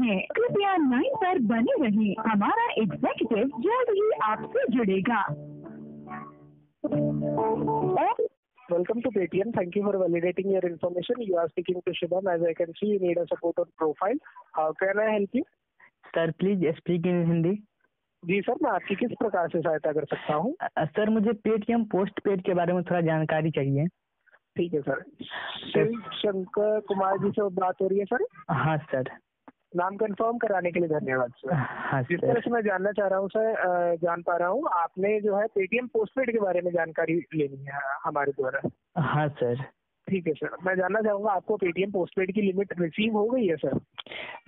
हैं। कृपया लाइन पर बने रहें, हमारा एग्जीक्यूटिव जल्द ही आपसे जुड़ेगा। Welcome to Paytm. Thank you for validating your information. You are speaking to Shubham. As I can see, you need a support on profile. How can I help you? Sir please speak in Hindi. जी sir, मैं आपकी किस प्रकार से सहायता कर सकता हूँ? सर मुझे पेटीएम पोस्ट पेड के बारे में थोड़ा जानकारी चाहिए। ठीक है सर। शिव शंकर कुमार जी से बात हो रही है सर? हाँ सर। नाम कंफर्म कराने के लिए धन्यवाद सर। हाँ जिस तरह से मैं जानना चाह रहा हूँ सर, जान पा रहा हूँ आपने जो है पेटीएम पोस्टपेड के बारे में जानकारी लेनी है हमारे द्वारा। हाँ सर। ठीक है सर, मैं जानना चाहूँगा आपको पेटीएम पोस्टपेड की लिमिट रिसीव हो गई है सर?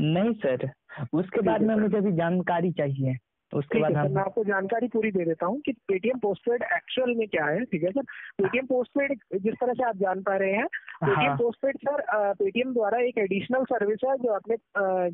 नहीं सर, उसके बाद में मुझे अभी जानकारी चाहिए। उसके बाद मैं आपको जानकारी पूरी दे देता हूँ कि पेटीएम पोस्टपेड एक्चुअल में क्या है। ठीक है सर, पेटीएम पोस्टपेड जिस तरह से आप जान पा रहे हैं, पेटीएम पोस्टपेड सर पेटीएम द्वारा एक एडिशनल सर्विस है जो अपने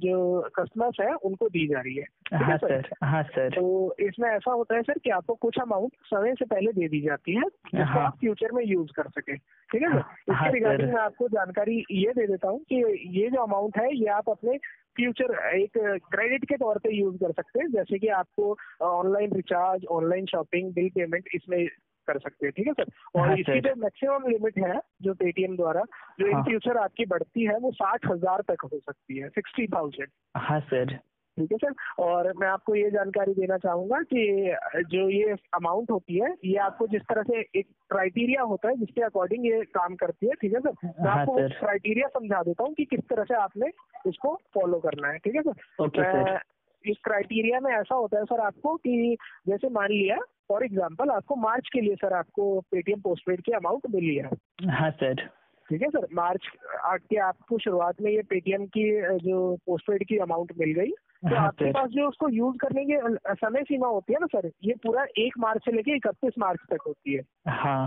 जो कस्टमर्स है उनको दी जा रही है। हाँ सर। हाँ सर। तो इसमें ऐसा होता है सर कि आपको कुछ अमाउंट समय से पहले दे दी जाती है जिसको आप फ्यूचर में यूज कर सके। ठीक है सर, इसके रिगार्डिंग मैं आपको जानकारी ये दे देता हूँ कि ये जो अमाउंट है ये आप अपने फ्यूचर एक क्रेडिट के तौर पे यूज कर सकते हैं, जैसे कि आपको online recharge, online shopping, bill payment इसमें कर सकते हैं। ठीक है सर, और इसकी जो मैक्सिमम लिमिट है जो पेटीएम द्वारा जो इन फ्यूचर आपकी बढ़ती है वो 60,000 तक हो सकती है, 60,000। हाँ सर। ठीक है सर, और मैं आपको ये जानकारी देना चाहूंगा कि जो ये अमाउंट होती है ये आपको जिस तरह से एक क्राइटेरिया होता है जिसके अकॉर्डिंग ये काम करती है। ठीक है सर, मैं आपको क्राइटेरिया समझा देता हूँ कि किस तरह से आपने इसको फॉलो करना है। ठीक है सर, इस क्राइटेरिया में ऐसा होता है सर आपको कि जैसे मान लिया फॉर एग्जाम्पल आपको मार्च के लिए सर आपको पेटीएम पोस्टपेड की अमाउंट मिली है। हाँ सर। ठीक है सर, मार्च के आपको शुरुआत में ये पेटीएम की जो पोस्टपेड की अमाउंट मिल गई, तो आपके पास जो उसको यूज करने की समय सीमा होती है ना सर, ये पूरा 1 मार्च से लेके 31 मार्च तक होती है। हाँ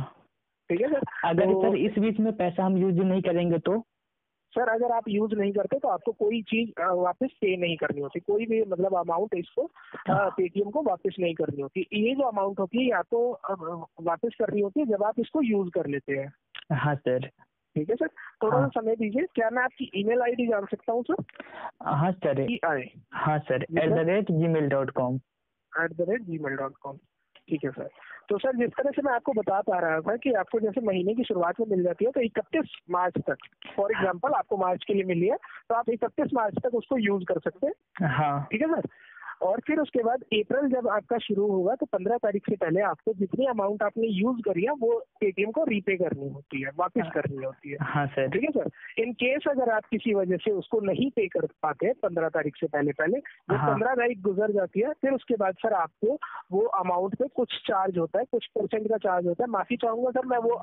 ठीक है सर, अगर सर इस बीच में पैसा हम यूज नहीं करेंगे तो? सर अगर आप यूज नहीं करते तो आपको कोई चीज वापस पे नहीं करनी होती, कोई भी मतलब अमाउंट इसको पेटीएम को वापस नहीं करनी होती। ये जो अमाउंट होती है या तो वापस करनी होती है जब आप इसको यूज कर लेते हैं। हाँ सर। ठीक है सर, थोड़ा सा समय दीजिए। क्या मैं आपकी ईमेल आईडी जान सकता हूँ सर? हाँ सर। हाँ सर, @gmail.com। @gmail.com। ठीक है सर, तो सर जिस तरह से मैं आपको बता पा रहा था कि आपको जैसे महीने की शुरुआत में मिल जाती है तो 31 मार्च तक, फॉर एग्जांपल आपको मार्च के लिए मिली है तो आप 31 मार्च तक उसको यूज कर सकते हैं। हाँ ठीक है सर, और फिर उसके बाद अप्रैल जब आपका शुरू होगा तो 15 तारीख से पहले आपको जितनी अमाउंट आपने यूज करी है वो पेटीएम को रीपे करनी होती है, वापस करनी होती है। हाँ सर। ठीक है सर, इन केस अगर आप किसी वजह से उसको नहीं पे कर पाते 15 तारीख से पहले जब 15 तारीख गुजर जाती है फिर उसके बाद सर आपको वो अमाउंट पे कुछ चार्ज होता है, कुछ परसेंट का चार्ज होता है। माफी चाहूंगा सर, मैं वो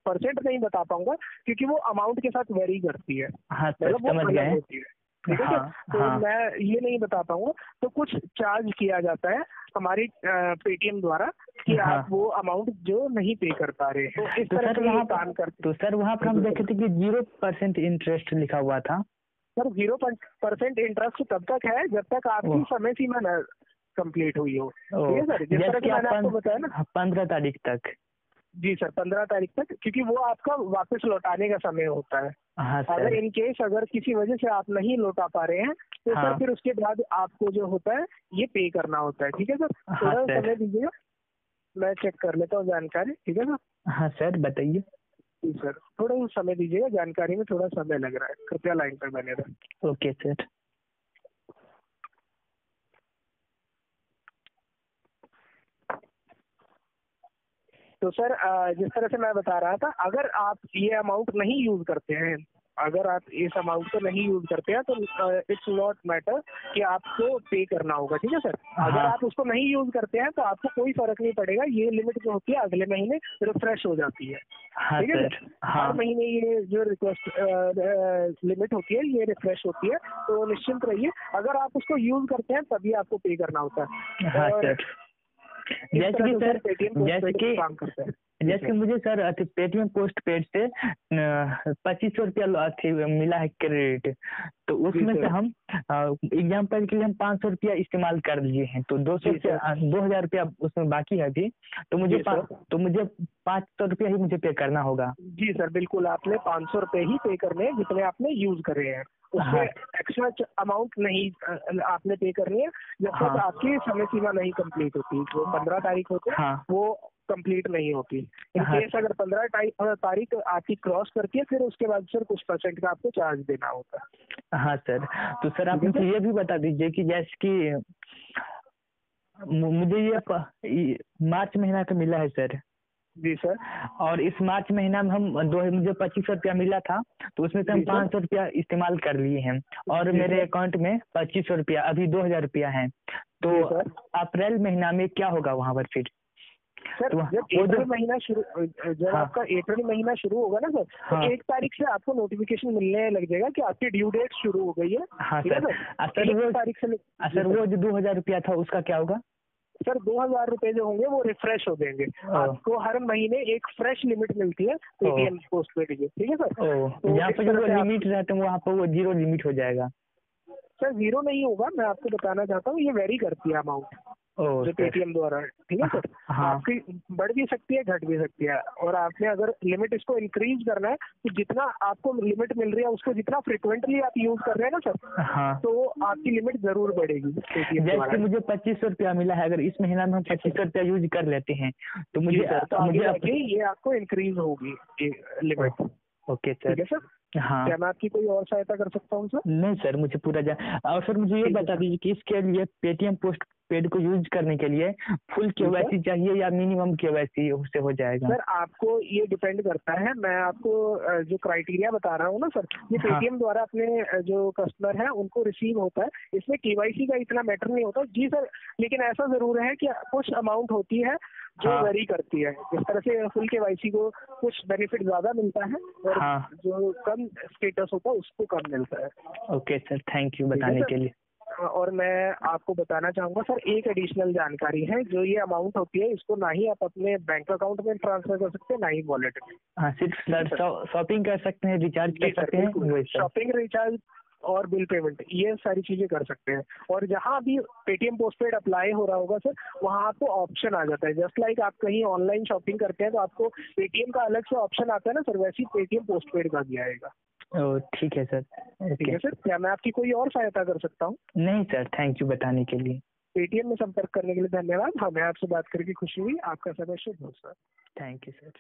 परसेंट नहीं बता पाऊंगा क्योंकि वो अमाउंट के साथ वेरी करती है, मतलब वो अलग होती है। ठीक है सर, तो मैं ये नहीं बता पाऊंगा। तो कुछ चार्ज किया जाता है हमारी पेटीएम द्वारा कि आप वो अमाउंट जो नहीं पे कर पा रहे हैं, तो इस तरह से वहाँ काम करते। तो सर वहाँ पर हम देखे थे कि 0% इंटरेस्ट लिखा हुआ था। सर 0% इंटरेस्ट तब तक है जब तक आपकी समय सीमा न कंप्लीट हुई हो। ठीक है सर, जिस तरह से मैंने आपको बताया ना 15 तारीख तक। जी सर, 15 तारीख तक, क्योंकि वो आपका वापस लौटाने का समय होता है। हाँ अगर इन केस अगर किसी वजह से आप नहीं लौटा पा रहे हैं तो सर फिर उसके बाद आपको जो होता है ये पे करना होता है। ठीक है सर, थोड़ा समय दीजिएगा, मैं चेक कर लेता हूँ जानकारी। ठीक है सर? हाँ सर बताइए। जी सर, थोड़ा समय दीजिएगा, जानकारी में थोड़ा समय लग रहा है, कृपया लाइन पर बने रहें। Okay sir. तो सर जिस तरह से मैं बता रहा था, अगर आप ये अमाउंट नहीं यूज करते हैं, अगर आप इस अमाउंट को नहीं यूज करते हैं तो इट्स नॉट मैटर कि आपको पे करना होगा। ठीक है सर, अगर आप उसको नहीं यूज करते हैं तो आपको कोई फर्क नहीं पड़ेगा, ये लिमिट जो होती है अगले महीने रिफ्रेश हो जाती है। ठीक है सर, हर महीने ये जो रिक्वेस्ट लिमिट होती है ये रिफ्रेश होती है, तो निश्चिंत रहिए। अगर आप उसको यूज करते हैं तभी आपको पे करना होता है। जैसे कि सर, जैसे कि काम करते हैं। जैसे कि मुझे सर पेटीएम पोस्ट पेड से 2500 रुपया मिला है क्रेडिट। तो उसमें से सर। हम एग्जाम्पल के लिए हम 500 रुपया इस्तेमाल कर लिए हैं, तो 200 जी सर। रुपया 2000 रुपया उसमें बाकी है अभी। तो मुझे जी सर। तो मुझे 500 रुपया ही मुझे पे करना होगा। जी सर, बिल्कुल आपने 500 रुपये ही पे करने हैं जितने आपने यूज करे हैं। उसमें हाँ। एक्स्ट्रा अमाउंट नहीं आपने पे करनी है जब तक हाँ। आपकी समय सीमा नहीं कंप्लीट होती। जो 15 तारीख होती है हाँ। वो कंप्लीट नहीं होती। इन हाँ। केस अगर 15 तारीख आपकी क्रॉस करती है फिर उसके बाद सर कुछ परसेंट का आपको चार्ज देना होता है। हाँ सर, तो सर आप मुझे ये भी बता दीजिए कि जैसे कि मुझे ये मार्च महीना का मिला है सर। जी सर। और इस मार्च महीना में मुझे 2500 रुपया मिला था, तो उसमें से हम जी सर। 500 रुपया इस्तेमाल कर लिए हैं और जी मेरे सर। अकाउंट में 2500 रुपया अभी 2000 रुपया है। जी तो सर। अप्रैल महीना में क्या होगा वहाँ पर फिर? सर तो जब वो अप्रैल जो महीना शुरू जब हाँ। आपका अप्रैल महीना शुरू होगा ना सर, हाँ। तो 1 तारीख से आपको नोटिफिकेशन मिलने लग जाएगा कि आपकी ड्यू डेट शुरू हो गई है। हाँ ठीक है सर। सर, 1 वो तारीख से सर वो जो 2000 रुपया था उसका क्या होगा? सर 2000 रुपए जो होंगे वो रिफ्रेश हो जाएंगे। आपको हर महीने एक फ्रेश लिमिट मिलती है पेटीएम पोस्ट पेड की। ठीक है सर। तो जहाँ इस पर जो तरह से लिमिट रहता है वहाँ पर वो 0 लिमिट हो जाएगा। सर जीरो नहीं होगा, मैं आपको बताना चाहता हूँ, ये वेरी करती है अमाउंट जो सर। पेटीएम द्वारा है। ठीक है सर। हाँ। आपकी बढ़ भी सकती है घट भी सकती है, और आपने अगर लिमिट इसको इंक्रीज करना है तो जितना आपको लिमिट मिल रही है उसको जितना फ्रिक्वेंटली आप यूज कर रहे हैं ना सर, हाँ। तो आपकी लिमिट जरूर बढ़ेगी पेटीएम जैसे द्वारा। मुझे 2500 रुपया मिला है, अगर इस महीना में हम 2500 रुपया यूज कर लेते हैं तो जी मुझे सर, तो आगे मुझे जाके ये आपको इंक्रीज होगी लिमिट। ओके ठीक सर। है सर। हाँ। क्या मैं आपकी कोई और सहायता कर सकता हूँ सर? नहीं सर, मुझे पूरा और सर मुझे ये ठीक है बता सर। दीजिए कि इसके लिए पेटीएम पोस्ट पेड को यूज करने के लिए फुल केवाईसी चाहिए या मिनिमम केवाईसी उससे हो जाएगा? सर आपको ये डिपेंड करता है, मैं आपको जो क्राइटेरिया बता रहा हूँ ना सर, ये हाँ। पेटीएम द्वारा अपने जो कस्टमर है उनको रिसीव होता है, इसमें केवाईसी का इतना मैटर नहीं होता। जी सर, लेकिन ऐसा जरूर है कि कुछ अमाउंट होती है जो हाँ। वेरी करती है। इस तरह से फुल केवाईसी को कुछ बेनिफिट ज्यादा मिलता है और हाँ। जो कम स्टेटस होता है उसको कम मिलता है। ओके सर, थैंक यू बताने के लिए। और मैं आपको बताना चाहूंगा सर, एक एडिशनल जानकारी है, जो ये अमाउंट होती है इसको ना ही आप अपने बैंक अकाउंट में ट्रांसफर कर सकते हैं ना ही वॉलेट में। हाँ, सिर्फ सर शॉपिंग कर सकते हैं, रिचार्ज कर सकते हैं, वही सर। शॉपिंग, रिचार्ज और बिल पेमेंट, ये सारी चीजें कर सकते हैं। और जहां भी पेटीएम पोस्टपेड अप्लाई हो रहा होगा सर, वहां आपको ऑप्शन आ जाता है। जस्ट लाइक आप कहीं ऑनलाइन शॉपिंग करते हैं तो आपको पेटीएम का अलग से ऑप्शन आता है ना सर, वैसे ही पेटीएम पोस्टपेड का भी आएगा। ओह ठीक है सर। ठीक है सर, क्या मैं आपकी कोई और सहायता कर सकता हूँ? नहीं सर, थैंक यू बताने के लिए। पेटीएम में संपर्क करने के लिए धन्यवाद। हमें आपसे बात करके खुशी हुई। आपका समय शुभ हो सर। Thank you sir.